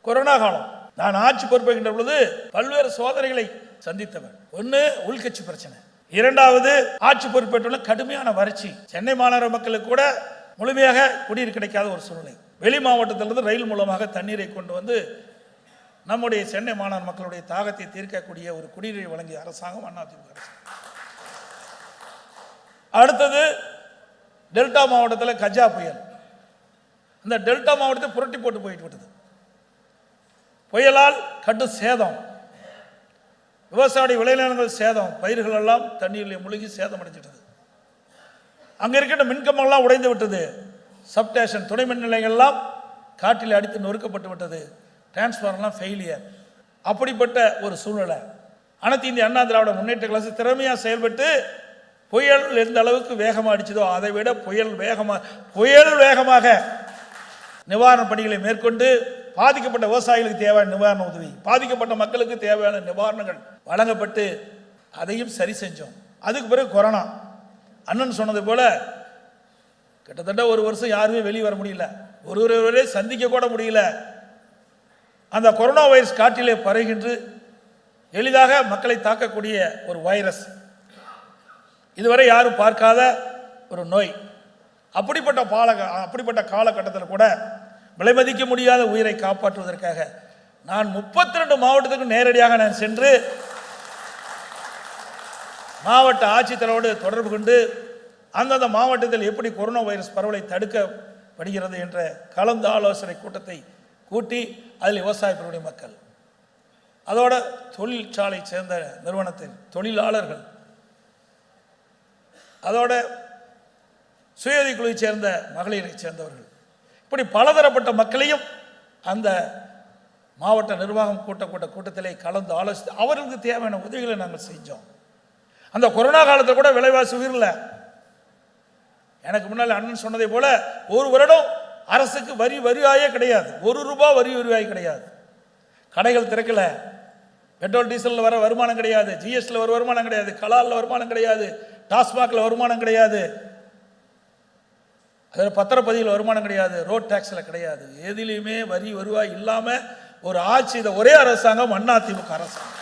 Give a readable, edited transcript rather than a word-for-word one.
Corona காலம். நான் ஆட்சி பொறுப்பேற்கின்ற பொழுது பல்வேறு சோதனைகளை சந்தித்தவர். ஒன்று உள்கட்சி பிரச்சனை, இரண்டாவது ஆட்சி பொறுப்பேற்றுள்ள கடுமையான வறட்சி. சென்னை மாநகர மக்களுக்கு கூட முழுமையாக குடிநீர் கிடைக்காத ஒரு சூழ்நிலை. வெளி மாவட்டத்திலிருந்து ரயில் மூலமாக தண்ணீரை கொண்டு வந்து நம்முடைய சென்னை மாநகர மக்களுடைய தாகத்தை தீர்க்கக்கூடிய ஒரு குடிநீரை வழங்கிய அரசாங்கம் அதிமுக அரசு. அடுத்தது டெல்டா மாவட்டத்தில் கஜா புயல். அந்த டெல்டா மாவட்டத்தை புரட்டி போட்டு போயிட்டு விட்டது. புயலால் கடும் சேதம், விவசாய விளைநிலங்கள் சேதம், பயிர்கள் எல்லாம் தண்ணீரில் முழுகி சேதம் அடைஞ்சிட்டது. அங்கே இருக்கின்ற மின்கம்பங்கள்லாம் உடைந்து விட்டது. சப்ஸ்டேஷன் துணை மின் நிலையங்கள்லாம் காற்றில் அடித்து நொறுக்கப்பட்டு விட்டது. டிரான்ஸ்ஃபார்மர்லாம் ஃபெயிலியர். அப்படிப்பட்ட ஒரு சூழ்நிலை. அனைத்து இந்திய அண்ணா திராவிட முன்னேற்ற கழகம் திறமையாக செயல்பட்டு புயல் எந்த அளவுக்கு வேகமாக அடிச்சதோ அதை விட புயல் வேகமாக நிவாரண பணிகளை மேற்கொண்டு பாதிக்கப்பட்ட விவசாயிகளுக்கு தேவையான நிவாரண உதவி, பாதிக்கப்பட்ட மக்களுக்கு தேவையான நிவாரணங்கள் வழங்கப்பட்டு அதையும் சரி செஞ்சோம். அதுக்கு பிறகு கொரோனா. அண்ணன் சொன்னது போல கிட்டத்தட்ட ஒரு வருஷம் யாருமே வெளியே வர முடியல, ஒருவரே சந்திக்க கூட முடியல. அந்த கொரோனா வைரஸ் காற்றிலே பரவுகின்ற எளிதாக மக்களை தாக்கக்கூடிய ஒரு வைரஸ், இதுவரை யாரும் பார்க்காத ஒரு நோய். அப்படிப்பட்ட காலகட்டத்தில் கூட விலைமதிக்க முடியாத உயிரை காப்பாற்றுவதற்காக நான் 32 மாவட்டத்துக்கு நேரடியாக நான் சென்று மாவட்ட ஆட்சித்தலைவரோடு தொடர்பு கொண்டு அந்தந்த மாவட்டத்தில் எப்படி கொரோனா வைரஸ் பரவலை தடுக்கப்படுகிறது என்ற கலந்து ஆலோசனை கூட்டத்தை கூட்டி அதில் விவசாய மக்கள், அதோட தொழிற்சாலை சேர்ந்த நிறுவனத்தின் தொழிலாளர்கள், அதோட சுயதி குழுவை சேர்ந்த மகளிரை சேர்ந்தவர்கள், இப்படி பலதரப்பட்ட மக்களையும் அந்த மாவட்ட நிர்வாகம் கூட்டத்திலே கலந்து ஆலோசித்து அவர்களுக்கு தேவையான உதவிகளை நாங்கள் செஞ்சோம். அந்த கொரோனா காலத்தில் கூட விலைவாசி உயரல. எனக்கு முன்னால் அண்ணன் சொன்னதை போல ஒரு வருடம் அரசுக்கு வரிவாயே கிடையாது, ₹1 வரிவாய் கிடையாது. கடைகள் திறக்கல, பெட்ரோல் டீசலில் வர வருமானம் கிடையாது, ஜிஎஸ்டியில் வர வருமானம் கிடையாது, கலாலில் வருமானம் கிடையாது, டாஸ்மாகில் வருமானம் கிடையாது, அதில் பத்திரப்பதிவில் வருமானம் கிடையாது, ரோட் டாக்ஸில் கிடையாது. எதிலையுமே வருவாய் இல்லாமல் ஒரு ஆட்சி, ஒரே அரசாங்கம் அதிமுக அரசாங்கம்.